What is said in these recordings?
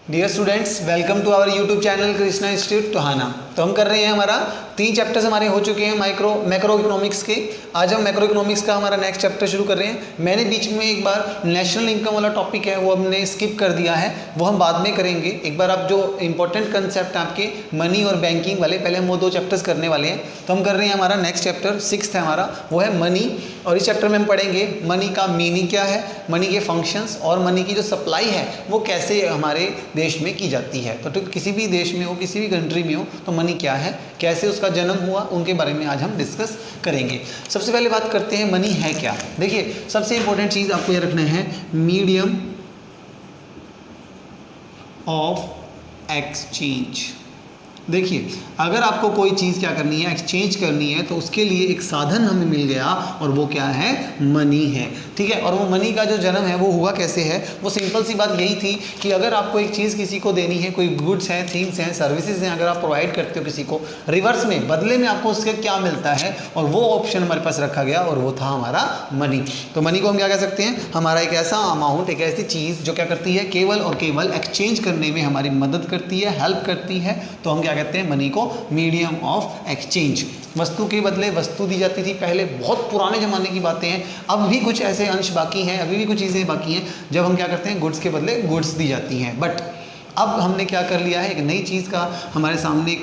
Dear students, welcome to our YouTube channel Krishna institute Tohana. तो हम कर रहे हैं, हमारा 3 चैप्टर्स हमारे हो चुके हैं मैक्रो इकोनॉमिक्स के। आज हम मैक्रो इकोनॉमिक्स का हमारा नेक्स्ट चैप्टर शुरू कर रहे हैं। मैंने बीच में एक बार नेशनल इनकम वाला टॉपिक है वो हमने स्किप कर दिया है, वो हम बाद में करेंगे। एक बार आप जो इंपॉर्टेंट कंसेप्ट आपके मनी और बैंकिंग वाले, पहले हम वो 2 चैप्टर्स करने वाले हैं। तो हम कर रहे हैं, हमारा नेक्स्ट चैप्टर 6th है हमारा, वो है मनी। और इस चैप्टर में हम पढ़ेंगे मनी का मीनिंग क्या है, मनी के फंक्शंस और मनी की जो सप्लाई है वो कैसे हमारे देश में की जाती है। तो किसी भी देश में हो, किसी भी कंट्री में हो, तो मनी क्या है, कैसे उसका जन्म हुआ, उनके बारे में आज हम डिस्कस करेंगे। सबसे पहले बात करते हैं मनी है क्या। देखिए, सबसे इंपॉर्टेंट चीज़ आपको ये रखना है, मीडियम ऑफ एक्सचेंज। देखिए, अगर आपको कोई चीज़ क्या करनी है, एक्सचेंज करनी है, तो उसके लिए एक साधन हमें मिल गया और वो क्या है, मनी है। ठीक है, और वो मनी का जो जन्म है वो हुआ कैसे है, वो सिंपल सी बात यही थी कि अगर आपको एक चीज़ किसी को देनी है, कोई गुड्स हैं, थिंग्स हैं, सर्विसेज हैं, अगर आप प्रोवाइड करते हो किसी को, रिवर्स में बदले में आपको उसके क्या मिलता है, और वो ऑप्शन हमारे पास रखा गया और वो था हमारा मनी। तो मनी को हम क्या कह सकते हैं, हमारा एक ऐसा अमाउंट, एक ऐसी चीज़ जो क्या करती है, केवल और केवल एक्सचेंज करने में हमारी मदद करती है, हेल्प करती है। तो हम क्या कहते हैं, मनी को मीडियम ऑफ एक्सचेंज। वस्तु के बदले वस्तु दी जाती थी पहले, बहुत पुराने ज़माने की बातें हैं। अब भी कुछ ऐसे अंश बाकी हैं, अभी भी कुछ चीज़ें बाकी हैं जब हम क्या करते हैं, गुड्स के बदले गुड्स दी जाती हैं। बट अब हमने क्या कर लिया है, एक नई चीज़ का हमारे सामने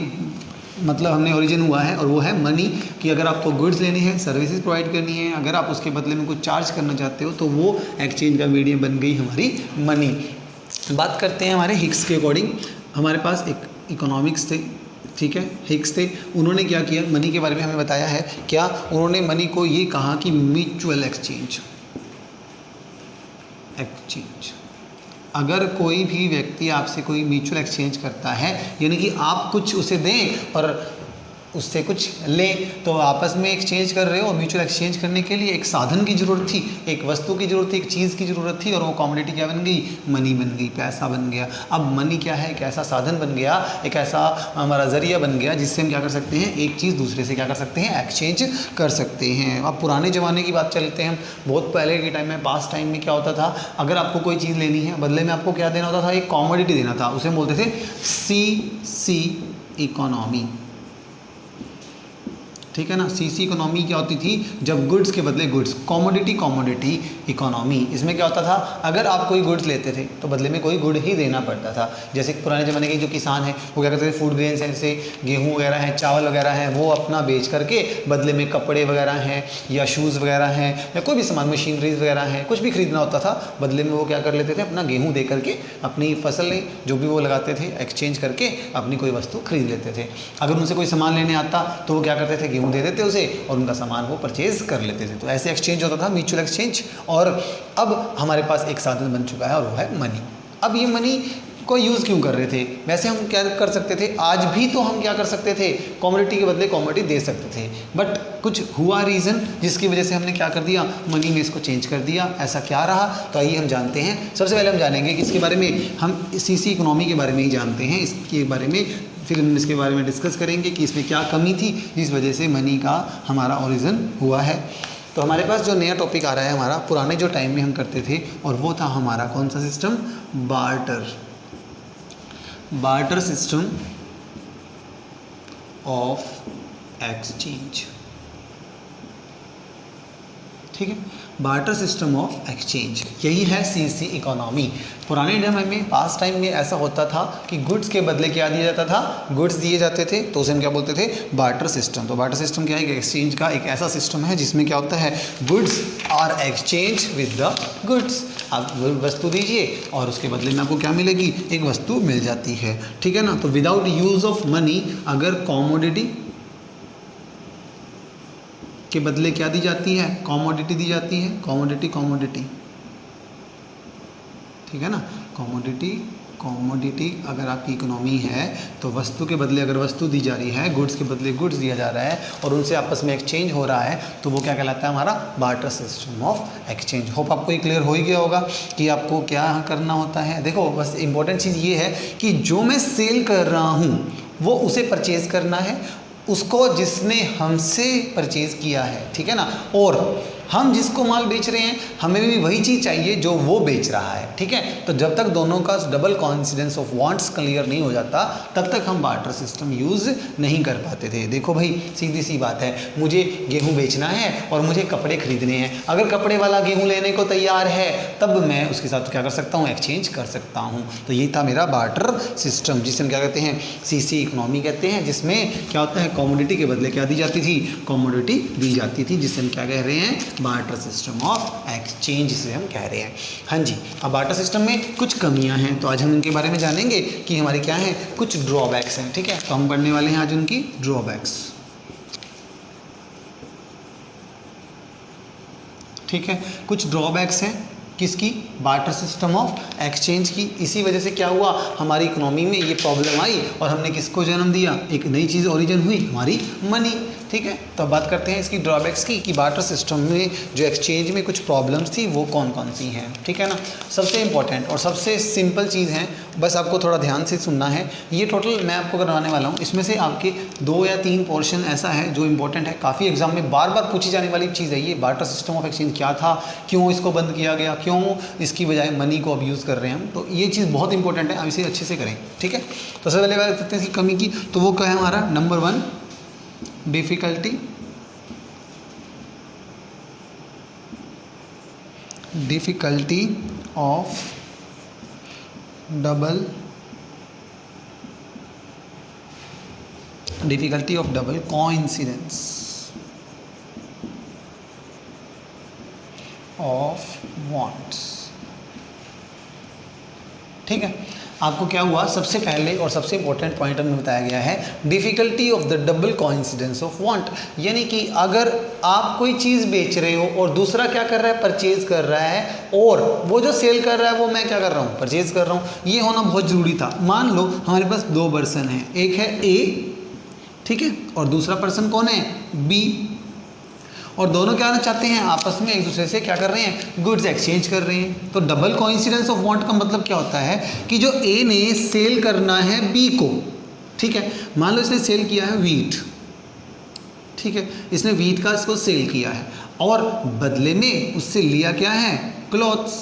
मतलब हमने ओरिजिन हुआ है, और वो है मनी। कि अगर आपको गुड्स लेनी है, सर्विसेज प्रोवाइड करनी है, अगर आप उसके बदले में कुछ चार्ज करना चाहते हो, तो वो एक्सचेंज का मीडियम बन गई हमारी मनी। बात करते हैं हमारे हिक्स के अकॉर्डिंग। हमारे पास एक इकोनॉमिक्स थे, ठीक है, हिक्स थे। उन्होंने क्या किया, मनी के बारे में हमें बताया है। क्या उन्होंने मनी को ये कहा कि म्यूचुअल एक्सचेंज। अगर कोई भी व्यक्ति आपसे कोई म्यूचुअल एक्सचेंज करता है, यानी कि आप कुछ उसे दें और उससे कुछ लें, तो आपस में एक्सचेंज कर रहे हो। म्यूचुअल एक्सचेंज करने के लिए एक साधन की ज़रूरत थी, एक वस्तु की ज़रूरत थी, एक चीज़ की ज़रूरत थी, और वो कमोडिटी क्या बन गई, मनी बन गई, पैसा बन गया। अब मनी क्या है, एक ऐसा साधन बन गया, एक ऐसा हमारा ज़रिया बन गया जिससे हम क्या कर सकते हैं, एक चीज़ दूसरे से क्या कर सकते हैं, एक्सचेंज कर सकते हैं। अब पुराने ज़माने की बात चलते हैं हम, बहुत पहले के टाइम में, पास्ट टाइम में क्या होता था, अगर आपको कोई चीज़ लेनी है, बदले में आपको क्या देना होता था, एक कमोडिटी देना था। उसे हम बोलते थे सीसी इकोनॉमी। ठीक है ना, सीसी इकोनॉमी क्या होती थी, जब गुड्स के बदले गुड्स, कमोडिटी इकोनॉमी। इसमें क्या होता था, अगर आप कोई गुड्स लेते थे तो बदले में कोई गुड ही देना पड़ता था। जैसे पुराने ज़माने के जो किसान हैं वो क्या करते थे, फूड ग्रेन्स हैं, जैसे गेहूँ वगैरह हैं, चावल वगैरह हैं, वो अपना बेच करके बदले में कपड़े वगैरह हैं या शूज़ वगैरह हैं या कोई भी सामान, मशीनरीज वगैरह हैं, कुछ भी खरीदना होता था, बदले में वो क्या कर लेते थे, अपना गेहूँ दे करके अपनी फसलें जो भी वो लगाते थे, एक्सचेंज करके अपनी कोई वस्तु खरीद लेते थे। अगर उनसे कोई सामान लेने आता तो वो क्या करते थे, गेहूँ दे देते उसे और उनका सामान वो परचेज कर लेते थे। तो ऐसे एक्सचेंज होता था, म्यूचुअल एक्सचेंज। और अब हमारे पास एक साधन बन चुका है और वो है मनी। अब ये मनी को यूज़ क्यों कर रहे थे, वैसे हम क्या कर सकते थे, आज भी तो हम क्या कर सकते थे, कमोडिटी के बदले कमोडिटी दे सकते थे। बट कुछ हुआ रीज़न जिसकी वजह से हमने क्या कर दिया, मनी में इसको चेंज कर दिया। ऐसा क्या रहा, तो आइए हम जानते हैं। सबसे पहले हम जानेंगे कि इसके बारे में, हम सीसी इकोनॉमी के बारे में ही जानते हैं, इसके बारे में फिर हम इसके बारे में डिस्कस करेंगे कि इसमें क्या कमी थी जिस वजह से मनी का हमारा ओरिजिन हुआ है। तो हमारे पास जो नया टॉपिक आ रहा है हमारा, पुराने जो टाइम में हम करते थे, और वो था हमारा कौन सा system, barter system of exchange. ठीक है, बार्टर सिस्टम ऑफ एक्सचेंज, यही है सीसी इकोनॉमी। पुराने टाइम में, पास्ट टाइम में ऐसा होता था कि गुड्स के बदले क्या दिया जाता था, गुड्स दिए जाते थे, तो उसे हम क्या बोलते थे, बार्टर सिस्टम। तो बार्टर सिस्टम क्या है, कि एक्सचेंज का एक ऐसा सिस्टम है जिसमें क्या होता है, goods are exchange with the goods. आप वस्तु दीजिए और उसके बदले में आपको क्या मिलेगी, एक वस्तु मिल जाती है। ठीक है ना। तो विदाउट यूज़ ऑफ मनी, अगर कमोडिटी के बदले क्या दी जाती है, कमोडिटी दी जाती है, कमोडिटी। ठीक है ना, कमोडिटी अगर आपकी इकोनॉमी है तो वस्तु के बदले अगर वस्तु दी जा रही है, गुड्स के बदले गुड्स दिया जा रहा है और उनसे आपस में एक्सचेंज हो रहा है, तो वो क्या कहलाता है, हमारा barter system of exchange. Hope आपको ये क्लियर हो ही गया होगा कि आपको क्या करना होता है। देखो, बस इंपॉर्टेंट चीज़ ये है कि जो मैं सेल कर रहा हूँ वो उसे परचेज़ करना है, उसको जिसने हमसे परचेज़ किया है। ठीक है ना। और हम जिसको माल बेच रहे हैं हमें भी वही चीज़ चाहिए जो वो बेच रहा है, ठीक है। तो जब तक दोनों का double coincidence of wants clear नहीं हो जाता तब तक हम बार्टर सिस्टम यूज़ नहीं कर पाते थे। देखो भाई सीधी सी बात है, मुझे गेहूँ बेचना है और मुझे कपड़े खरीदने हैं। अगर कपड़े वाला गेहूँ लेने को तैयार है तब मैं उसके साथ क्या कर सकता हूँ, एक्सचेंज कर सकता हूँ। तो यही था मेरा बार्टर सिस्टम, जिसे हम क्या कहते हैं, सीसी इकोनॉमी कहते हैं, जिसमें क्या होता है, कमोडिटी के बदले क्या दी जाती थी, कमोडिटी दी जाती थी, जिसे हम क्या कह रहे हैं, बार्टर सिस्टम ऑफ एक्सचेंज जिसे हम कह रहे हैं। हाँ जी, अब बार्टर सिस्टम में कुछ कमियां हैं तो आज हम इनके बारे में जानेंगे कि हमारे क्या हैं, कुछ ड्रॉबैक्स हैं, ठीक है। तो हम पढ़ने वाले हैं आज उनकी ड्रॉबैक्स, ठीक है। कुछ ड्रॉबैक्स हैं किसकी, बार्टर सिस्टम ऑफ एक्सचेंज की। इसी वजह से क्या हुआ, हमारी इकोनॉमी में ये प्रॉब्लम आई और हमने किसको जन्म दिया, एक नई चीज़ ओरिजिन हुई, हमारी मनी, ठीक है। तो अब बात करते हैं इसकी ड्रॉबैक्स की कि बार्टर सिस्टम में जो एक्सचेंज में कुछ प्रॉब्लम्स थी वो कौन कौन सी हैं, ठीक है ना। सबसे इंपॉर्टेंट और सबसे सिंपल चीज़ है, बस आपको थोड़ा ध्यान से सुनना है। ये टोटल मैं आपको करवाने वाला हूँ, इसमें से आपके 2 या 3 पोर्शन ऐसा है जो इंपॉर्टेंट है, काफ़ी एग्जाम में बार बार पूछी जाने वाली चीज़ है ये। बार्टर सिस्टम ऑफ एक्सचेंज क्या था, क्यों इसको बंद किया गया, क्यों इसकी बजाय मनी को अब यूज़ कर रहे हैं हम, तो ये चीज़ बहुत इंपॉर्टेंट है, अब इसे अच्छे से करें, ठीक है। तो सबसे पहले बात करते हैं इसकी कमी की, तो वो क्या है हमारा, number 1 difficulty of double coincidence of wants, ठीक है। आपको क्या हुआ, सबसे पहले और सबसे इंपॉर्टेंट पॉइंट हमें बताया गया है difficulty of the double coincidence of want, यानी कि अगर आप कोई चीज़ बेच रहे हो और दूसरा क्या कर रहा है, परचेज कर रहा है, और वो जो सेल कर रहा है वो मैं क्या कर रहा हूँ, परचेज कर रहा हूँ, ये होना बहुत ज़रूरी था। मान लो हमारे पास 2 पर्सन हैं, एक है ए, ठीक है, और दूसरा पर्सन कौन है, बी, और दोनों क्या करना चाहते हैं, आपस में एक दूसरे से क्या कर रहे हैं, गुड्स एक्सचेंज कर रहे हैं। तो डबल कोइंसिडेंस ऑफ वांट का मतलब क्या होता है कि जो ए ने सेल करना है बी को, ठीक है, मान लो इसने सेल किया है वीट, ठीक है, इसने वीट का इसको सेल किया है और बदले में उससे लिया क्या है, क्लॉथ्स,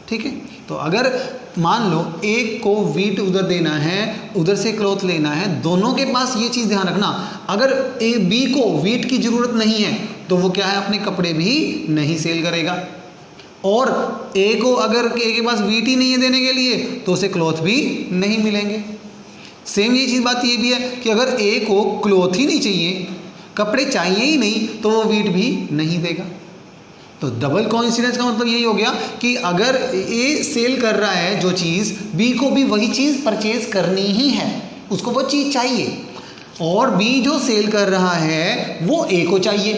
ठीक है। तो अगर मान लो एक को वीट उधर देना है, उधर से क्लॉथ लेना है, दोनों के पास ये चीज़ ध्यान रखना, अगर ए बी को वीट की ज़रूरत नहीं है तो वो क्या है, अपने कपड़े भी नहीं सेल करेगा, और ए को अगर ए के पास वीट ही नहीं है देने के लिए तो उसे क्लॉथ भी नहीं मिलेंगे। सेम ये चीज़ बात ये भी है कि अगर ए को क्लॉथ ही नहीं चाहिए, कपड़े चाहिए ही नहीं, तो वो वीट भी नहीं देगा। तो डबल कोइंसिडेंस का मतलब यही हो गया कि अगर ए सेल कर रहा है जो चीज़, बी को भी वही चीज़ परचेज करनी ही है, उसको वो चीज़ चाहिए, और बी जो सेल कर रहा है वो ए को चाहिए।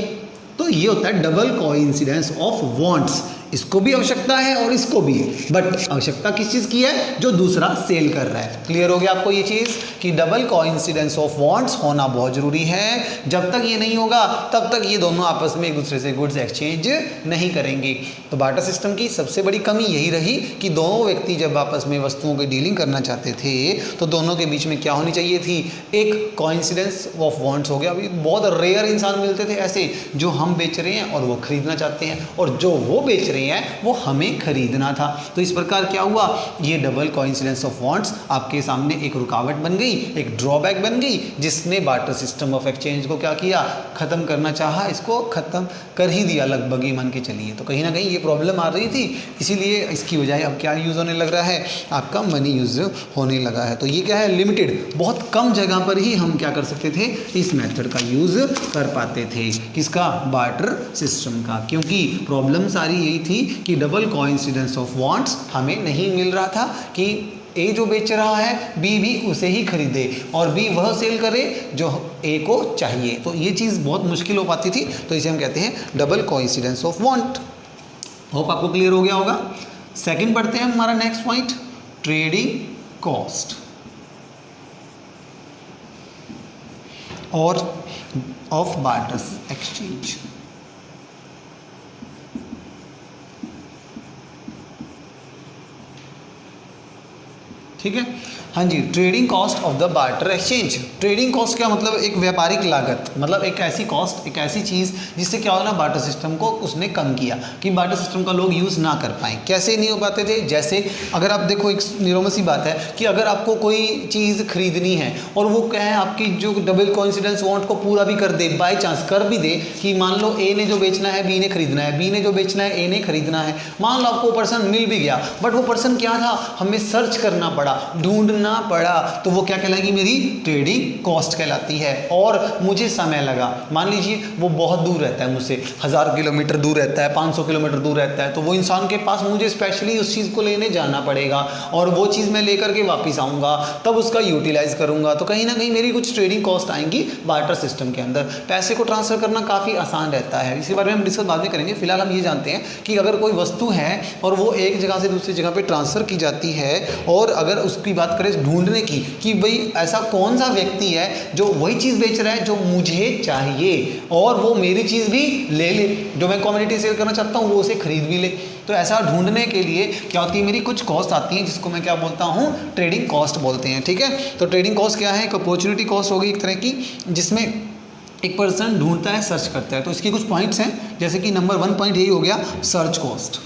तो ये होता है डबल कोइंसिडेंस ऑफ वांट्स, इसको भी आवश्यकता है और इसको भी, बट आवश्यकता किस चीज़ की है, जो दूसरा सेल कर रहा है। क्लियर हो गया आपको ये चीज़ कि डबल कोइंसिडेंस ऑफ वांट्स होना बहुत ज़रूरी है। जब तक ये नहीं होगा तब तक ये दोनों आपस में एक दूसरे से गुड्स एक्सचेंज नहीं करेंगे। तो बार्टर सिस्टम की सबसे बड़ी कमी यही रही कि दोनों व्यक्ति जब आपस में वस्तुओं की डीलिंग करना चाहते थे तो दोनों के बीच में क्या होनी चाहिए थी, एक कोइंसिडेंस ऑफ वांट्स हो गया। अभी बहुत रेयर इंसान मिलते थे ऐसे जो हम बेच रहे हैं और वो खरीदना चाहते हैं, और जो वो बेच रहे हैं वो हमें खरीदना था। तो इस प्रकार क्या हुआ, ये डबल कोइंसिडेंस ऑफ वांट्स आपके सामने एक रुकावट बन गई, एक ड्रॉबैक बन गई, जिसने बार्टर सिस्टम ऑफ एक्सचेंज को क्या किया, खत्म करना चाहा, इसको खत्म कर ही दिया लगभग ही मान के चलिए। तो कहीं ना कहीं ये प्रॉब्लम आ रही थी, इसीलिए इसकी बजाय अब क्या यूज़ होने लग रहा है, आपका मनी यूज़ होने लगा है। तो ये क्या है, लिमिटेड, बहुत कम जगह पर ही हम क्या कर सकते थे, इस मेथड का यूज़ कर पाते थे, किसका, बार्टर सिस्टम का, क्योंकि प्रॉब्लम सारी यही थी कि डबल कोइंसिडेंस ऑफ वांट्स हमें नहीं मिल रहा था कि ए जो बेच रहा है बी भी उसे ही खरीदे और बी वह सेल करे जो ए को चाहिए। तो ये चीज़ बहुत मुश्किल हो पाती थी, तो इसे हम कहते हैं double coincidence of want. Hope आपको क्लियर हो गया होगा। सेकंड पढ़ते हैं हमारा नेक्स्ट पॉइंट, ट्रेडिंग कॉस्ट और ऑफ बार्टर एक्सचेंज। ठीक है। हाँ जी, trading cost of the barter exchange. Trading cost क्या मतलब, एक व्यापारिक लागत, मतलब एक ऐसी कॉस्ट, एक ऐसी चीज़ जिससे क्या होगा ना, बार्टर सिस्टम को उसने कम किया कि बार्टर सिस्टम का लोग यूज़ ना कर पाएँ। कैसे नहीं हो पाते थे, जैसे अगर आप देखो, एक निरोमस सी बात है कि अगर आपको कोई चीज़ खरीदनी है और वो क्या है, आपकी जो डबल कोइंसिडेंस वांट को पूरा भी कर दे, बाई चांस कर भी दे कि मान लो ए ने जो बेचना है बी ने खरीदना है, बी ने जो बेचना है ए ने खरीदना है, मान लो आपको पर्सन मिल भी गया, बट वो पर्सन क्या था, हमें सर्च करना पड़ा, ढूंढना पड़ा, तो वो क्या कहलाएगी, मेरी ट्रेडिंग कॉस्ट कहलाती है। और मुझे समय लगा, मान लीजिए वो बहुत दूर रहता है मुझसे, 1000 किलोमीटर दूर रहता है, 500 किलोमीटर दूर रहता है, तो वो इंसान के पास मुझे स्पेशली उस चीज़ को लेने जाना पड़ेगा और वो चीज़ मैं लेकर के वापस आऊँगा, तब उसका यूटिलाइज करूँगा, तो कहीं ना कहीं मेरी कुछ ट्रेडिंग कॉस्ट आएंगी बार्टर सिस्टम के अंदर। पैसे को ट्रांसफ़र करना काफ़ी आसान रहता है, इसी बारे में हम डिस्कस बाद में करेंगे। फिलहाल हम ये जानते हैं कि अगर कोई वस्तु है और वो एक जगह से दूसरी जगह पे ट्रांसफ़र की जाती है, और अगर उसकी बात करें ढूंढने की कि भाई ऐसा कौन सा व्यक्ति है जो वही चीज़ बेच रहा है जो मुझे चाहिए और वो मेरी चीज़ भी ले ले, जो मैं कमोडिटी सेल करना चाहता हूँ वो उसे खरीद भी ले, तो ऐसा ढूंढने के लिए क्या होती है, मेरी कुछ कॉस्ट आती है जिसको मैं क्या बोलता हूँ, ट्रेडिंग कॉस्ट बोलते हैं। ठीक है, तो ट्रेडिंग कॉस्ट क्या है, एक अपॉर्चुनिटी कॉस्ट होगी एक तरह की, जिसमें एक पर्सन ढूंढता है, सर्च करता है। तो इसके कुछ पॉइंट्स हैं, जैसे कि नंबर 1 पॉइंट यही हो गया, सर्च कॉस्ट।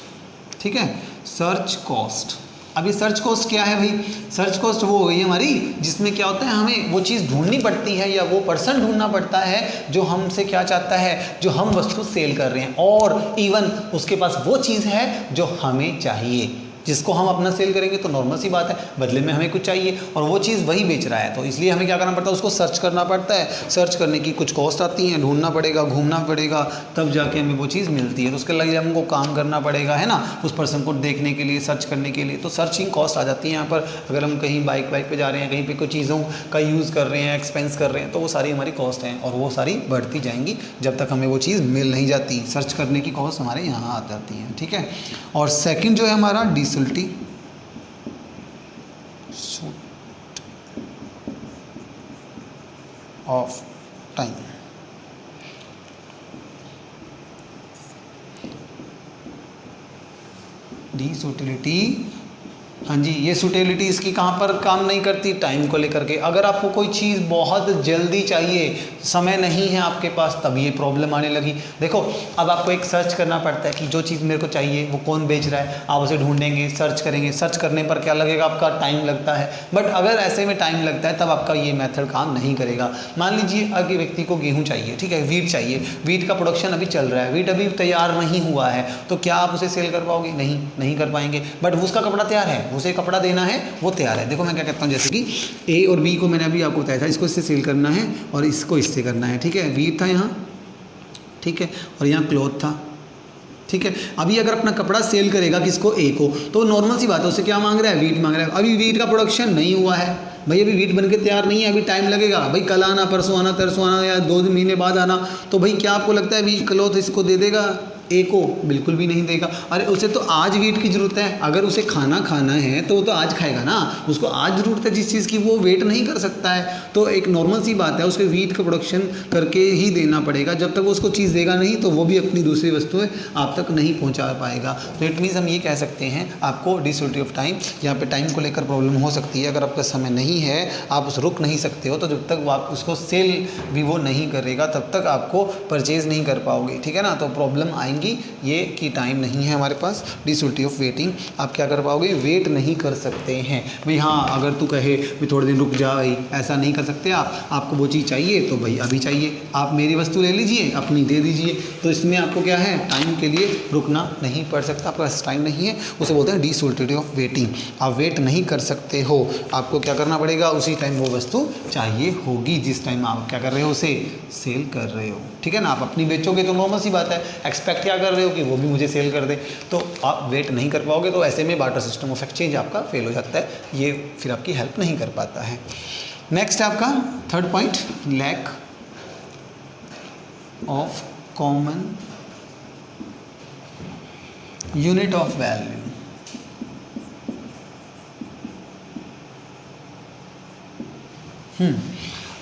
ठीक है, सर्च कॉस्ट। अभी सर्च कॉस्ट क्या है भाई, सर्च कॉस्ट वो हो गई हमारी जिसमें क्या होता है, हमें वो चीज़ ढूंढनी पड़ती है या वो पर्सन ढूंढना पड़ता है जो हमसे क्या चाहता है, जो हम वस्तु सेल कर रहे हैं, और इवन उसके पास वो चीज़ है जो हमें चाहिए। जिसको हम अपना सेल करेंगे तो नॉर्मल सी बात है, बदले में हमें कुछ चाहिए और वो चीज़ वही बेच रहा है, तो इसलिए हमें क्या करना पड़ता है, उसको सर्च करना पड़ता है। सर्च करने की कुछ कॉस्ट आती हैं, ढूंढना पड़ेगा, घूमना पड़ेगा, तब जाके हमें वो चीज़ मिलती है। तो उसके लिए हमको काम करना पड़ेगा, है ना, उस पर्सन को देखने के लिए, सर्च करने के लिए, तो सर्चिंग कॉस्ट आ जाती है यहाँ पर। अगर हम कहीं बाइक पे जा रहे हैं, कहीं पर कोई चीज़ों का यूज़ कर रहे हैं, एक्सपेंस कर रहे हैं, तो वो सारी हमारी कॉस्ट हैं और वो सारी बढ़ती जाएंगी जब तक हमें वो चीज़ मिल नहीं जाती। सर्च करने की कॉस्ट हमारे यहाँ आ जाती है। ठीक है, और सेकेंड जो है हमारा डिसल्टी ऑफ टाइम। डिसुटिलिटी, हाँ जी, ये सुटेलिटी इसकी कहाँ पर काम नहीं करती, टाइम को लेकर के। अगर आपको कोई चीज़ बहुत जल्दी चाहिए, समय नहीं है आपके पास, तब ये प्रॉब्लम आने लगी। देखो, अब आपको एक सर्च करना पड़ता है कि जो चीज़ मेरे को चाहिए वो कौन बेच रहा है, आप उसे ढूंढेंगे, सर्च करेंगे, सर्च करने पर क्या लगेगा, आपका टाइम लगता है। बट अगर ऐसे में टाइम लगता है तब आपका ये मेथड काम नहीं करेगा। मान लीजिए अगर व्यक्ति को गेहूँ चाहिए, ठीक है, वीट चाहिए, वीट का प्रोडक्शन अभी चल रहा है, वीट अभी तैयार नहीं हुआ है, तो क्या आप उसे सेल कर पाओगे, नहीं कर पाएंगे। बट उसका कपड़ा तैयार है, उसे कपड़ा देना है, वो तैयार है। देखो मैं क्या कहता हूँ, जैसे कि ए और बी को मैंने अभी आपको बताया था, इसको इससे सेल करना है और इसको इससे करना है। ठीक है, वीट था यहाँ, ठीक है, और यहाँ क्लॉथ था। ठीक है, अभी अगर अपना कपड़ा सेल करेगा किसको, ए को, तो नॉर्मल सी बात है, उसे क्या मांग रहा है, वीट मांग रहा है। अभी वीट का प्रोडक्शन नहीं हुआ है भाई, अभी वीट बन के तैयार नहीं है, अभी टाइम लगेगा भाई, कल आना, परसों आना, तरसों आना, या 2 महीने बाद आना। तो भाई क्या आपको लगता है अभी क्लॉथ इसको दे देगा, ए को? बिल्कुल भी नहीं देगा। अरे उसे तो आज वीट की ज़रूरत है, अगर उसे खाना खाना है तो वो तो आज खाएगा ना, उसको आज ज़रूरत है जिस चीज़ की, वो वेट नहीं कर सकता है। तो एक नॉर्मल सी बात है, उसके वीट का प्रोडक्शन करके ही देना पड़ेगा। जब तक वो उसको चीज़ देगा नहीं तो वो भी अपनी दूसरी वस्तुएं आप तक नहीं पहुंचा पाएगा। तो इट मीन्स हम ये कह सकते हैं, आपको डिसऑर्डर ऑफ टाइम, यहाँ पे टाइम को लेकर प्रॉब्लम हो सकती है। अगर आपका समय नहीं है, आप उस रुक नहीं सकते हो, तो जब तक वो आप उसको सेल भी वो नहीं करेगा तब तक आपको परचेज़ नहीं कर पाओगे। ठीक है ना, तो प्रॉब्लम आएंगी ये कि टाइम नहीं है हमारे पास, डिसऑर्डर ऑफ वेटिंग। आप क्या कर पाओगे, वेट नहीं कर सकते हैं भाई। हाँ, अगर तू कहे भी थोड़े दिन रुक जा भाई, ऐसा नहीं कर सकते आप। आपको वो चीज़ चाहिए तो भाई अभी चाहिए, आप मेरी वस्तु ले लीजिए, अपनी दे दीजिए। तो इसमें आपको क्या है, टाइम के लिए रुकना नहीं पड़ सकता, आपके पास टाइम नहीं है, उसे बोलते हैं डिसऑर्डर ऑफ वेटिंग। आप वेट नहीं कर सकते हो, आपको क्या करना पड़ेगा, उसी टाइम वो वस्तु चाहिए होगी जिस टाइम आप क्या कर रहे हो, उसे सेल कर रहे हो। ठीक है ना, आप अपनी बेचोगे तो नॉर्मल सी बात है, एक्सपेक्ट क्या कर रहे हो कि वो भी मुझे सेल कर दे, तो आप वेट नहीं कर पाओगे। तो ऐसे में बार्टर सिस्टम ऑफ एक्सचेंज आपका फेल हो जाता है, ये फिर आपकी हेल्प नहीं कर पाता है। नेक्स्ट है आपका third point, lack of common unit of value.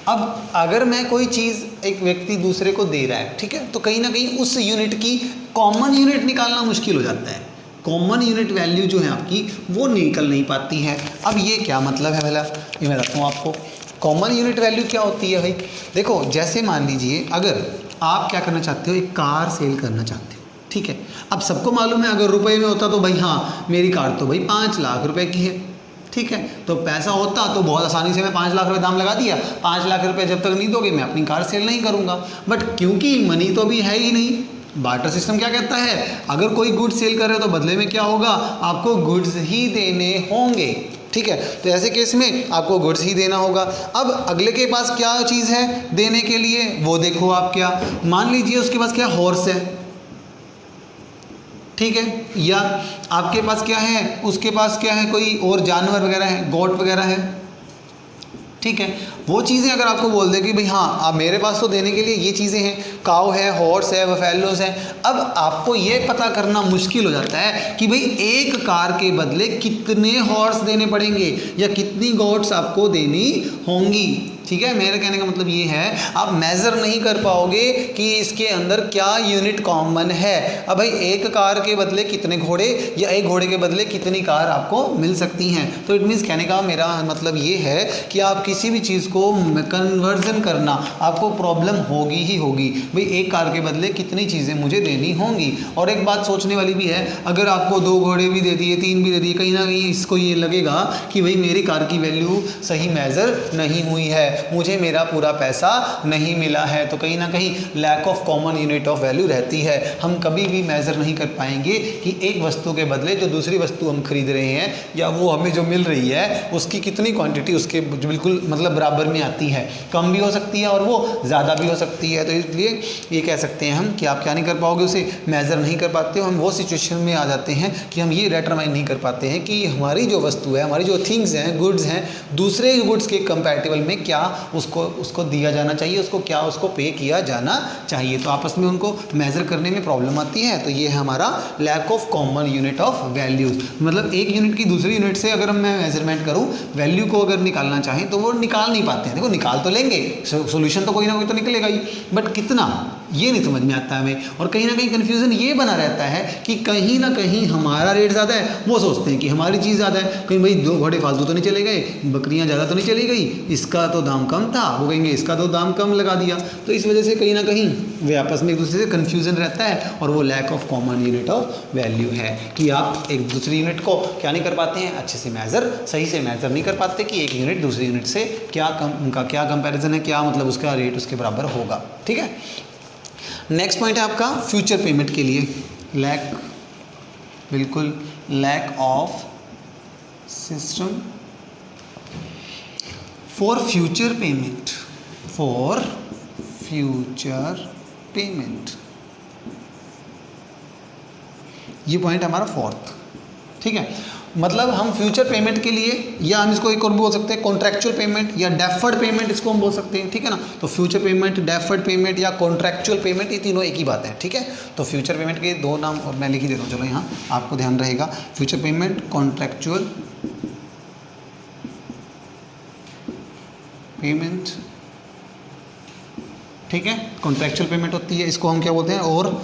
अब अगर मैं कोई चीज़ एक व्यक्ति दूसरे को दे रहा है, ठीक है, तो कहीं ना कहीं उस यूनिट की कॉमन यूनिट निकालना मुश्किल हो जाता है। कॉमन यूनिट वैल्यू जो है आपकी वो निकल नहीं पाती है। अब ये क्या मतलब है भला, ये मैं बताता हूँ आपको। कॉमन यूनिट वैल्यू क्या होती है भाई, देखो जैसे मान लीजिए अगर आप क्या करना चाहते हो, एक कार सेल करना चाहते हो, ठीक है। अब सबको मालूम है अगर रुपए में होता तो भाई हाँ मेरी कार तो भाई 5 लाख रुपए की है, ठीक है। तो पैसा होता तो बहुत आसानी से मैं 5 लाख रुपए दाम लगा दिया, 5 लाख रुपए जब तक नहीं दोगे मैं अपनी कार सेल नहीं करूँगा। बट क्योंकि मनी तो अभी है ही नहीं, बार्टर सिस्टम क्या कहता है, अगर कोई गुड्स सेल कर रहे हो तो बदले में क्या होगा, आपको गुड्स ही देने होंगे, ठीक है। तो ऐसे केस में आपको गुड्स ही देना होगा। अब अगले के पास क्या चीज़ है देने के लिए, वो देखो आप क्या, मान लीजिए उसके पास क्या हॉर्स है, ठीक है, या आपके पास क्या है, उसके पास क्या है, कोई और जानवर वगैरह है, गोट वगैरह है, ठीक है। वो चीज़ें अगर आपको बोल दे कि भाई हाँ आप मेरे पास तो देने के लिए ये चीज़ें हैं, काऊ है, हॉर्स है, बफेलोस है, अब आपको ये पता करना मुश्किल हो जाता है कि भाई एक कार के बदले कितने हॉर्स देने पड़ेंगे या कितनी गोट्स आपको देनी होंगी, ठीक है। मेरे कहने का मतलब ये है आप मेज़र नहीं कर पाओगे कि इसके अंदर क्या यूनिट कॉमन है। अब भाई एक कार के बदले कितने घोड़े या एक घोड़े के बदले कितनी कार आपको मिल सकती हैं। तो इट मीन्स कहने का मेरा मतलब ये है कि आप किसी भी चीज़ को कन्वर्जन करना आपको प्रॉब्लम होगी ही होगी, भाई एक कार के बदले कितनी चीज़ें मुझे देनी होंगी। और एक बात सोचने वाली भी है, अगर आपको 2 घोड़े भी दे दिए, 3 भी दे दिए, कहीं ना कहीं इसको ये लगेगा कि भाई मेरी कार की वैल्यू सही मेज़र नहीं हुई है, मुझे मेरा पूरा पैसा नहीं मिला है। तो कहीं ना कहीं lack of common unit of value रहती है। हम कभी भी मेज़र नहीं कर पाएंगे कि एक वस्तु के बदले जो दूसरी वस्तु हम खरीद रहे हैं या वो हमें जो मिल रही है उसकी कितनी क्वांटिटी उसके बिल्कुल मतलब बराबर में आती है, कम भी हो सकती है और वो ज़्यादा भी हो सकती है। तो इसलिए ये कह सकते हैं हम कि आप क्या नहीं कर पाओगे, उसे मेज़र नहीं कर पाते हो। हम वो सिचुएशन में आ जाते हैं कि हम ये डिटरमाइन नहीं कर पाते हैं कि हमारी जो वस्तु है, हमारी जो थिंग्स हैं, गुड्स हैं, दूसरे गुड्स के कंपैरेटिबल में क्या उसको दिया जाना चाहिए, उसको पे किया जाना चाहिए। तो आपस में उनको मेज़र करने में प्रॉब्लम आती है। तो ये है हमारा lack of common unit of values. मतलब एक यूनिट की दूसरी यूनिट से अगर मैं मेजरमेंट करूँ, वैल्यू को अगर निकालना चाहें तो वो निकाल नहीं पाते हैं। देखो निकाल तो लेंगे, सोल्यूशन तो कोई ना कोई तो निकलेगा ही, बट कितना ये नहीं समझ में आता है हमें। और कहीं ना कहीं कन्फ्यूज़न ये बना रहता है कि कहीं ना कहीं हमारा रेट ज़्यादा है, वो सोचते हैं कि हमारी चीज़ ज़्यादा है, कहीं भाई 2 घोड़े फालतू तो नहीं चले गए, बकरियां ज़्यादा तो नहीं चली गई, इसका तो दाम कम था, वो कहेंगे इसका तो दाम कम लगा दिया। तो इस वजह से कहीं ना कहीं वे आपस में एक दूसरे से कन्फ्यूज़न रहता है और वो lack of common unit of value है कि आप एक दूसरी यूनिट को क्या नहीं कर पाते हैं, अच्छे से मेज़र, सही से मेज़र नहीं कर पाते कि एक यूनिट दूसरी यूनिट से क्या उनका क्या कंपैरिजन है, क्या मतलब उसका रेट उसके बराबर होगा, ठीक है। नेक्स्ट पॉइंट है आपका फ्यूचर पेमेंट के लिए lack of system for future payment. ये पॉइंट हमारा 4th, ठीक है। मतलब हम फ्यूचर पेमेंट के लिए, या हम इसको एक और बोल सकते हैं कॉन्ट्रैक्चुअल पेमेंट या डेफर्ड पेमेंट, इसको हम बोल सकते हैं, ठीक है ना। तो फ्यूचर पेमेंट, डेफर्ड पेमेंट या कॉन्ट्रैक्चुअल पेमेंट, ये तीनों एक ही बात है, ठीक है। तो फ्यूचर पेमेंट के 2 नाम और मैं लिख ही दे रहा हूँ, चलो यहाँ आपको ध्यान रहेगा। फ्यूचर पेमेंट, कॉन्ट्रैक्चुअल पेमेंट, ठीक है। कॉन्ट्रैक्चुअल पेमेंट होती है, इसको हम क्या बोलते हैं, और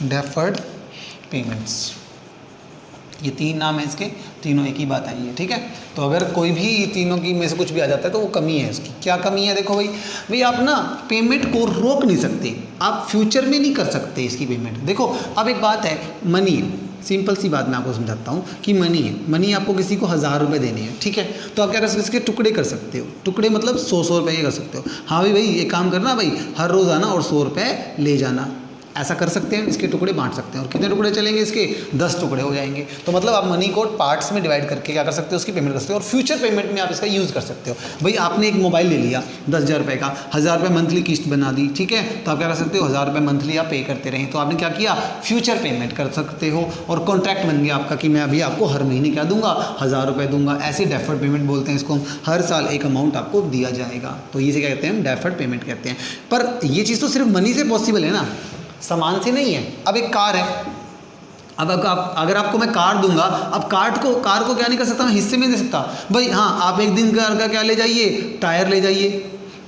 डेफर्ड पेमेंट्स। ये 3 नाम है इसके, तीनों एक ही बात आई है, ठीक है। तो अगर कोई भी तीनों की में से कुछ भी आ जाता है तो वो कमी है इसकी। क्या कमी है, देखो भाई आप ना पेमेंट को रोक नहीं सकते, आप फ्यूचर में नहीं कर सकते इसकी पेमेंट। देखो अब एक बात है, मनी, सिंपल सी बात मैं आपको समझाता हूँ कि मनी है, मनी आपको किसी को 1000 रुपये देने हैं, ठीक है। तो आप क्या कर सकते हो, इसके टुकड़े कर सकते हो, टुकड़े मतलब 100 रुपये कर सकते हो। हाँ भाई एक काम करना भाई, हर रोज़ आना और 100 रुपये ले जाना, ऐसा कर सकते हैं। इसके टुकड़े बांट सकते हैं और कितने टुकड़े चलेंगे, इसके 10 टुकड़े हो जाएंगे। तो मतलब आप मनी को पार्ट्स में डिवाइड करके क्या कर सकते हो, उसकी पेमेंट कर सकते हो। और फ्यूचर पेमेंट में आप इसका यूज़ कर सकते हो। भाई आपने एक मोबाइल ले लिया 10,000 रुपये का, 1000 रुपये मंथली किस्त बना दी, ठीक है। तो आप क्या कर सकते हो, 1000 रुपये मंथली आप पे करते रहें। तो आपने क्या किया, फ्यूचर पेमेंट कर सकते हो। और कॉन्ट्रैक्ट बन गया आपका कि मैं अभी आपको हर महीने क्या दूंगा, 1000 रुपये दूंगा। ऐसे डेफर्ड पेमेंट बोलते हैं इसको, हर साल एक अमाउंट आपको दिया जाएगा। तो ये से क्या कहते हैं, डेफर्ड पेमेंट कहते हैं। पर ये चीज़ तो सिर्फ मनी से पॉसिबल है ना, सामान से नहीं है। अब एक कार है, अब अगर आपको मैं कार दूंगा, अब कार को क्या नहीं कर सकता, मैं हिस्से में दे सकता। भाई हाँ, आप एक दिन का क्या ले जाइए, टायर ले जाइए,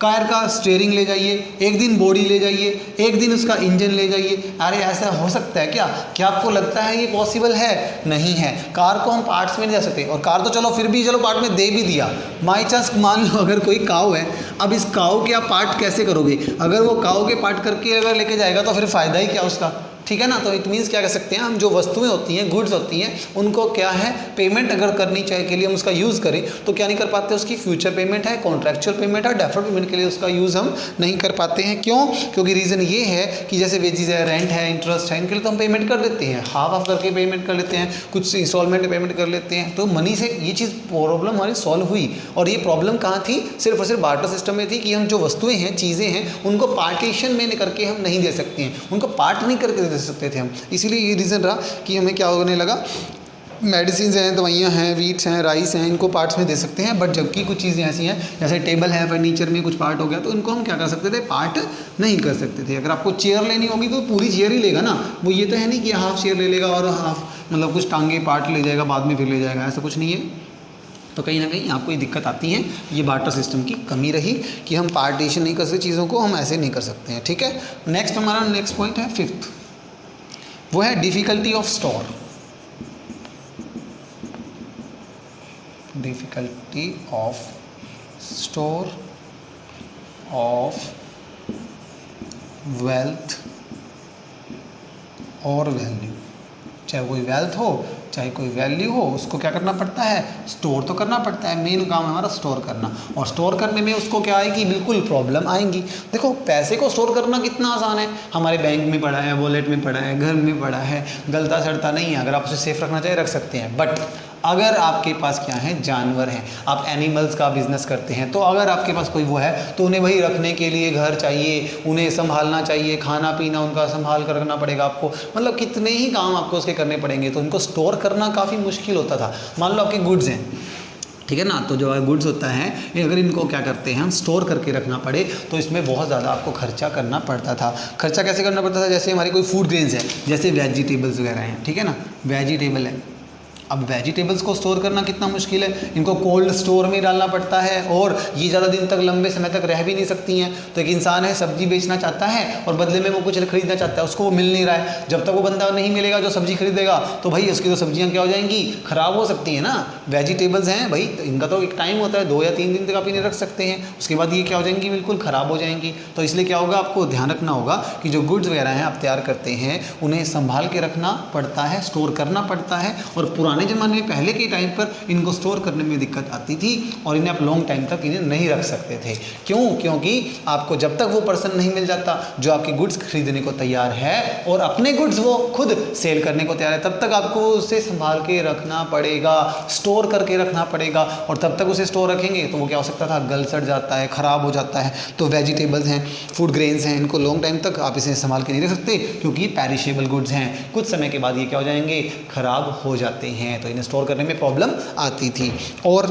कार का स्टीयरिंग ले जाइए, एक दिन बॉडी ले जाइए, एक दिन उसका इंजन ले जाइए। अरे ऐसा हो सकता है क्या? क्या आपको लगता है ये पॉसिबल है? नहीं है। कार को हम पार्ट्स में नहीं जा सकते, और कार तो चलो फिर भी चलो पार्ट में दे भी दिया, बाई चांस मान लो अगर कोई काऊ है, अब इस काऊ के आप पार्ट कैसे करोगे? अगर वो काऊ के पार्ट करके अगर लेके जाएगा तो फिर फ़ायदा ही क्या उसका, ठीक है ना। तो इट मीन्स क्या कर सकते हैं हम, जो वस्तुएं होती हैं, गुड्स होती हैं, उनको क्या है पेमेंट अगर करनी चाहिए के लिए हम उसका यूज़ करें तो क्या नहीं कर पाते, उसकी फ्यूचर पेमेंट है, कॉन्ट्रैक्चुअल पेमेंट है, डेफर्ड पेमेंट के लिए उसका यूज़ हम नहीं कर पाते हैं। क्यों? क्योंकि रीज़न ये है कि जैसे वेजेस है, रेंट है, इंटरेस्ट है, इनके लिए तो हम पेमेंट कर देते हैं, हाफ करके पेमेंट कर लेते हैं, कुछ इंस्टॉलमेंट में पेमेंट कर लेते हैं। तो मनी से ये चीज़ प्रॉब्लम हमारी सॉल्व हुई। और ये प्रॉब्लम कहाँ थी? सिर्फ और सिर्फ बार्टर सिस्टम में थी कि हम जो वस्तुएं हैं, चीज़ें हैं, उनको पार्टीशन में करके हम नहीं दे सकते हैं, उनको पार्ट नहीं करके दे सकते थे हम। इसीलिए ये रीज़न रहा कि हमें क्या होने लगा, मेडिसिन हैं, दवाइयाँ हैं, वीट्स हैं, राइस हैं, इनको पार्ट्स में दे सकते हैं। बट जबकि कुछ चीज़ें ऐसी हैं जैसे टेबल है, फर्नीचर में कुछ पार्ट हो गया तो इनको हम क्या कर सकते थे, पार्ट नहीं कर सकते थे। अगर आपको चेयर लेनी होगी तो पूरी चेयर ही लेगा ना, वो ये तो है नहीं कि हाफ चेयर ले लेगा और हाफ मतलब कुछ टांगे पार्ट ले जाएगा, बाद में फिर ले जाएगा, ऐसा कुछ नहीं है। तो कहीं ना कहीं आपको ये दिक्कत आती है, ये बार्टर सिस्टम की कमी रही कि हम पार्टीशन नहीं कर सकते चीज़ों को, हम ऐसे नहीं कर सकते हैं, ठीक है। नेक्स्ट हमारा नेक्स्ट पॉइंट है 5th, वो है difficulty of store. Difficulty of store of wealth और वैल्यू। चाहे कोई वेल्थ हो चाहे कोई वैल्यू हो, उसको क्या करना पड़ता है, स्टोर तो करना पड़ता है। मेन काम है हमारा स्टोर करना, और स्टोर करने में उसको क्या आएगी, बिल्कुल प्रॉब्लम आएंगी। देखो पैसे को स्टोर करना कितना आसान है, हमारे बैंक में पड़ा है, वॉलेट में पड़ा है, घर में पड़ा है, गलता सड़ता नहीं है। अगर आप उसे सेफ रखना चाहे रख सकते हैं। बट अगर आपके पास क्या है, जानवर हैं, आप एनिमल्स का बिजनेस करते हैं, तो अगर आपके पास कोई वो है तो उन्हें वही रखने के लिए घर चाहिए, उन्हें संभालना चाहिए, खाना पीना उनका संभाल कर रखना पड़ेगा आपको, मतलब कितने ही काम आपको उसके करने पड़ेंगे। तो उनको स्टोर करना काफ़ी मुश्किल होता था। मान लो आपके गुड्स हैं, ठीक है ना, तो जो गुड्स होता है ये अगर इनको क्या करते हैं हम स्टोर करके रखना पड़े तो इसमें बहुत ज़्यादा आपको खर्चा करना पड़ता था। खर्चा कैसे करना पड़ता था, जैसे हमारी कोई फूड ग्रेन्स है, जैसे वेजिटेबल्स वगैरह हैं, ठीक है ना, वेजिटेबल है। अब वेजिटेबल्स को स्टोर करना कितना मुश्किल है, इनको कोल्ड स्टोर में डालना पड़ता है और ये ज़्यादा दिन तक लंबे समय तक रह भी नहीं सकती हैं। तो एक इंसान है सब्जी बेचना चाहता है और बदले में वो कुछ खरीदना चाहता है, उसको वो मिल नहीं रहा है। जब तक वो बंदा नहीं मिलेगा जो सब्जी खरीदेगा तो भाई उसकी तो सब्जियां क्या हो जाएंगी, ख़राब हो सकती है ना। वेजिटेबल्स हैं भाई, तो इनका तो एक टाइम होता है, 2 या 3 दिन तक आप इन्हें रख सकते हैं, उसके बाद ये क्या हो जाएंगी, बिल्कुल ख़राब हो जाएंगी। तो इसलिए क्या होगा, आपको ध्यान रखना होगा कि जो गुड्स वगैरह हैं आप तैयार करते हैं उन्हें संभाल के रखना पड़ता है, स्टोर करना पड़ता है। और पुराने ज़माने में पहले के टाइम पर इनको स्टोर करने में दिक्कत आती थी और इन्हें आप लॉन्ग टाइम तक इन्हें नहीं रख सकते थे। क्यों? क्योंकि आपको जब तक वो पर्सन नहीं मिल जाता जो आपकी गुड्स खरीदने को तैयार है और अपने गुड्स वो खुद सेल करने को तैयार है, तब तक आपको उसे संभाल के रखना पड़ेगा, स्टोर करके रखना पड़ेगा। और तब तक उसे स्टोर रखेंगे तो वो क्या हो सकता था, गल सड़ जाता है, ख़राब हो जाता है। तो वेजिटेबल्स हैं, फूड ग्रेन्स हैं, इनको लॉन्ग टाइम तक आप इसे संभाल के नहीं रख सकते क्योंकि ये पेरिशेबल गुड्स हैं, कुछ समय के बाद ये क्या हो जाएंगे, ख़राब हो जाते हैं। तो इन्हें स्टोर करने में प्रॉब्लम आती थी। और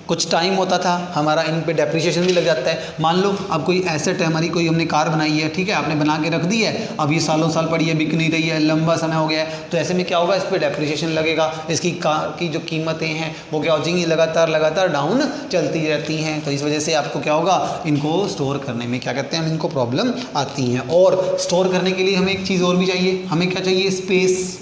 कुछ टाइम होता था हमारा इन पे डेप्रिसिएशन भी लग जाता है। मान लो अब कोई एसेट है हमारी, कोई हमने कार बनाई है, ठीक है, आपने बना के रख दी है, अब ये सालों साल पड़ी है, बिक नहीं रही है, लंबा समय हो गया है, तो ऐसे में क्या होगा, इस पर डेप्रिसिएशन लगेगा, इसकी कार की जो कीमतें हैं वो क्या हो जाएंगी, लगातार डाउन चलती रहती हैं। तो इस वजह से आपको क्या होगा, इनको स्टोर करने में क्या कहते हैं हम, इनको प्रॉब्लम आती हैं। और स्टोर करने के लिए हमें एक चीज़ और भी चाहिए, हमें क्या चाहिए, स्पेस।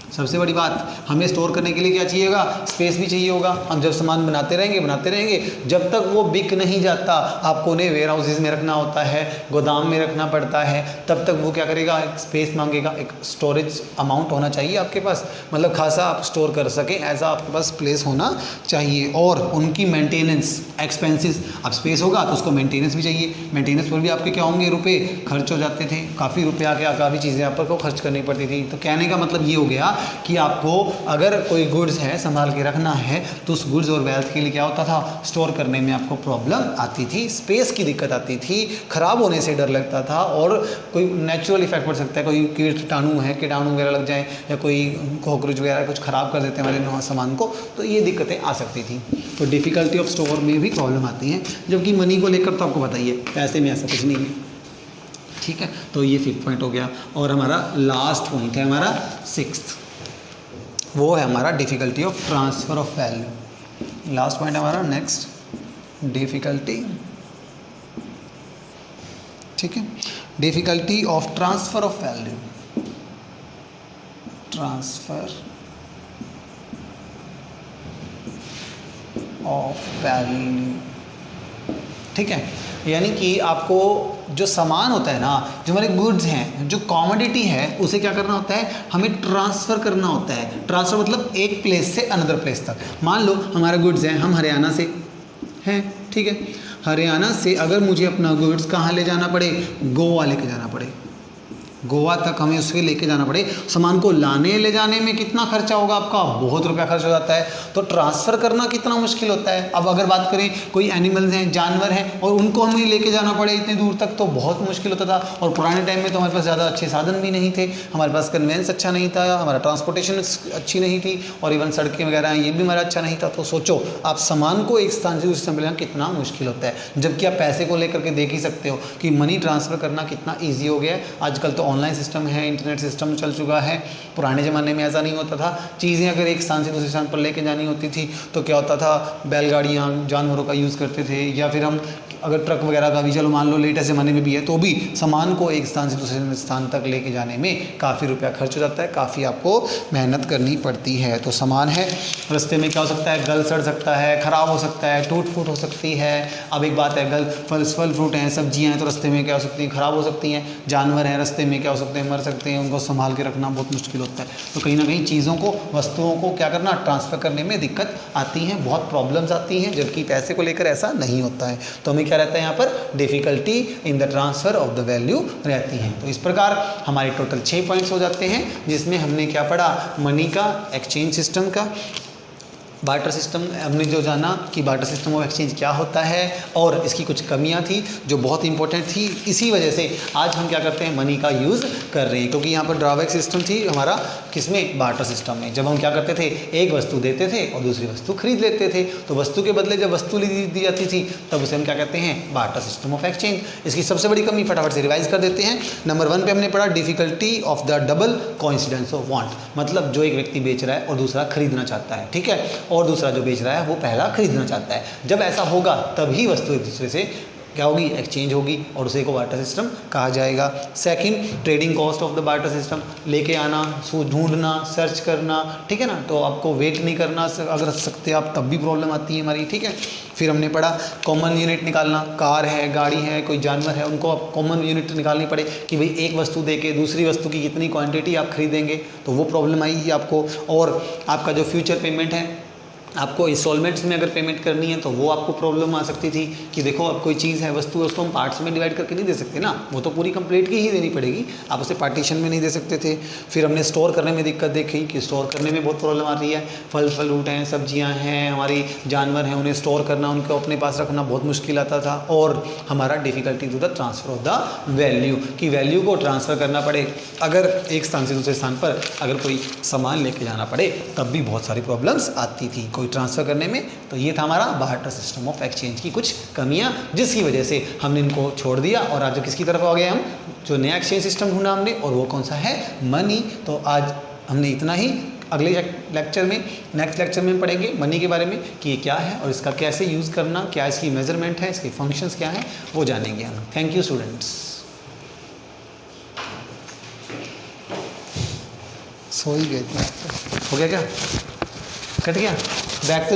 सबसे बड़ी बात, हमें स्टोर करने के लिए क्या चाहिएगा, स्पेस भी चाहिए होगा। हम जब सामान बनाते रहेंगे जब तक वो बिक नहीं जाता, आपको उन्हें वेयर हाउसेज में रखना होता है, गोदाम में रखना पड़ता है, तब तक वो क्या करेगा, एक स्पेस मांगेगा, एक स्टोरेज अमाउंट होना चाहिए आपके पास, मतलब खासा आप स्टोर कर सकें, ऐसा आपके पास प्लेस होना चाहिए। और उनकी मेंटेनेंस एक्सपेंसेस, अब स्पेस होगा तो उसको मेंटेनेंस भी चाहिए, मेंटेनेंस पर भी आपके क्या होंगे, रुपये खर्च हो जाते थे, काफ़ी रुपये आके काफ़ी चीज़ें आप पर को खर्च करनी पड़ती थी। तो कहने का मतलब ये हो गया कि आपको अगर कोई गुड्स है संभाल के रखना है तो उस गुड्स और वेल्थ के लिए क्या होता था, स्टोर करने में आपको प्रॉब्लम आती थी, स्पेस की दिक्कत आती थी, ख़राब होने से डर लगता था और कोई नेचुरल इफेक्ट पड़ सकता है, कोई कीटाणु वगैरह लग जाए या कोई कॉकरोच वगैरह कुछ ख़राब कर देते हैं हमारे सामान को, तो ये दिक्कतें आ सकती थी। तो डिफ़िकल्टी ऑफ स्टोर में भी प्रॉब्लम आती है। जबकि मनी को लेकर तो आपको बताइए पैसे में ऐसा कुछ नहीं है, ठीक है। तो ये 5th पॉइंट हो गया। और हमारा लास्ट पॉइंट है हमारा 6th, वो है हमारा difficulty of transfer of value. Last point हमारा नेक्स्ट, डिफ़िकल्टी ठीक है। Difficulty of transfer of value, transfer of value, ठीक है। यानी कि आपको जो सामान होता है ना, जो हमारे गुड्स हैं, जो कॉमोडिटी है, उसे क्या करना होता है, हमें ट्रांसफ़र करना होता है। ट्रांसफ़र मतलब एक प्लेस से अनदर प्लेस तक। मान लो हमारा गुड्स है, हम हरियाणा से हैं, ठीक है। हरियाणा से अगर मुझे अपना गुड्स कहाँ ले जाना पड़े, गोवा लेके जाना पड़े, गोवा तक हमें उसके लेके जाना पड़े, सामान को लाने ले जाने में कितना खर्चा होगा आपका, बहुत रुपया खर्च हो जाता है। तो ट्रांसफ़र करना कितना मुश्किल होता है। अब अगर बात करें कोई एनिमल्स हैं, जानवर हैं, और उनको हमें लेके जाना पड़े इतनी दूर तक, तो बहुत मुश्किल होता था। और पुराने टाइम में तो हमारे पास ज़्यादा अच्छे साधन भी नहीं थे, हमारे पास कन्वेंस अच्छा नहीं था, हमारा ट्रांसपोर्टेशन अच्छी नहीं थी, और इवन सड़कें वगैरह हैं ये भी हमारा अच्छा नहीं था। तो सोचो आप सामान को एक स्थान से दूसरे स्थान पर लेना कितना मुश्किल होता है। जबकि आप पैसे को लेकर के देख ही सकते हो कि मनी ट्रांसफ़र करना कितना ईजी हो गया है। आजकल तो ऑनलाइन सिस्टम है, इंटरनेट सिस्टम चल चुका है। पुराने ज़माने में ऐसा नहीं होता था। चीज़ें अगर एक स्थान से दूसरे स्थान पर लेके जानी होती थी तो क्या होता था, बैलगाड़ियाँ, जानवरों का यूज़ करते थे, या फिर हम अगर ट्रक वगैरह का भी, चलो मान लो लेटेस्ट ज़माने में भी है, तो भी सामान को एक स्थान से दूसरे स्थान तक लेके जाने में काफ़ी रुपया खर्च हो जाता है, काफ़ी आपको मेहनत करनी पड़ती है। तो सामान है, रास्ते में क्या हो सकता है, गल सड़ सकता है, ख़राब हो सकता है, टूट फूट हो सकती है। अब एक बात है, फल फ्रूट हैं, सब्जियाँ हैं, तो रास्ते में क्या हो सकती हैं, ख़राब हो सकती हैं। जानवर हैं, रास्ते में क्या हो सकते हैं, मर सकते हैं, उनको संभाल के रखना बहुत मुश्किल होता है। तो कहीं ना कहीं चीज़ों को, वस्तुओं को क्या करना, ट्रांसफ़र करने में दिक्कत आती है, बहुत प्रॉब्लम्स आती हैं। जबकि पैसे को लेकर ऐसा नहीं होता है। तो हमें क्या रहता है यहाँ पर, difficulty in the transfer of the value रहती है। तो इस प्रकार हमारे टोटल 6 पॉइंट्स हो जाते हैं, जिसमें हमने क्या पढ़ा, मनी का, एक्सचेंज सिस्टम का, बार्टर सिस्टम, हमने जो जाना कि बार्टर सिस्टम ऑफ एक्सचेंज क्या होता है और इसकी कुछ कमियां थी जो बहुत इंपॉर्टेंट थी। इसी वजह से आज हम क्या करते हैं, मनी का यूज़ कर रहे हैं, क्योंकि यहाँ पर ड्रॉबैक सिस्टम थी हमारा किसमें, बार्टर सिस्टम में। जब हम क्या करते थे, एक वस्तु देते थे और दूसरी वस्तु खरीद लेते थे, तो वस्तु के बदले जब वस्तु दी जाती थी तब उसे हम क्या कहते हैं, बार्टर सिस्टम ऑफ एक्सचेंज। इसकी सबसे बड़ी कमी फटाफट से रिवाइज कर देते हैं। नंबर 1 पे हमने पढ़ा difficulty of the double coincidence of want, मतलब जो एक व्यक्ति बेच रहा है और दूसरा खरीदना चाहता है, ठीक है, और दूसरा जो बेच रहा है वो पहला खरीदना चाहता है। जब ऐसा होगा तभी वस्तु एक दूसरे से क्या होगी, एक्सचेंज होगी, और उसे को बार्टर सिस्टम कहा जाएगा। Second, trading cost of the barter system, लेके आना, ढूंढना, सर्च करना, ठीक है ना, तो आपको वेट नहीं करना अगर सकते आप तब भी प्रॉब्लम आती है हमारी, ठीक है। फिर हमने पढ़ा कॉमन यूनिट निकालना, कार है, गाड़ी है, कोई जानवर है, उनको आप कॉमन यूनिट निकालनी पड़े कि भाई एक वस्तु दे के दूसरी वस्तु की कितनी क्वांटिटी आप खरीदेंगे, तो वो प्रॉब्लम आएगी आपको। और आपका जो फ्यूचर पेमेंट है, आपको इंस्टॉलमेंट्स में अगर पेमेंट करनी है तो वो आपको प्रॉब्लम आ सकती थी कि देखो अब कोई चीज़ है, वस्तु है, उसको हम पार्ट्स में डिवाइड करके नहीं दे सकते ना, वो तो पूरी कंप्लीट की ही देनी पड़ेगी, आप उसे पार्टीशन में नहीं दे सकते थे। फिर हमने स्टोर करने में दिक्कत देखी कि स्टोर करने में बहुत प्रॉब्लम आ रही है। फल फ्रूट हैं, सब्जियां हैं, हमारी जानवर हैं, उन्हें स्टोर करना, उनको अपने पास रखना बहुत मुश्किल आता था। और हमारा difficulty to the transfer of the value, कि वैल्यू को ट्रांसफ़र करना पड़े, अगर एक स्थान से दूसरे स्थान पर अगर कोई सामान लेके जाना पड़े तब भी बहुत सारी प्रॉब्लम्स आती थी कोई ट्रांसफ़र करने में। तो ये था हमारा बार्टर सिस्टम ऑफ एक्सचेंज की कुछ कमियां, जिसकी वजह से हमने इनको छोड़ दिया और आज किसकी तरफ आ गए हम, जो नया एक्सचेंज सिस्टम ढूंढा हमने, और वो कौन सा है, मनी। तो आज हमने इतना ही। अगले लेक्चर में, नेक्स्ट लेक्चर में हम पढ़ेंगे मनी के बारे में कि ये क्या है और इसका कैसे यूज़ करना, क्या इसकी मेजरमेंट है, इसके फंक्शंस क्या हैं, वो जानेंगे हम। Thank you students. सो ही गए थे, हो गया क्या, कट गया बैक तो नहीं।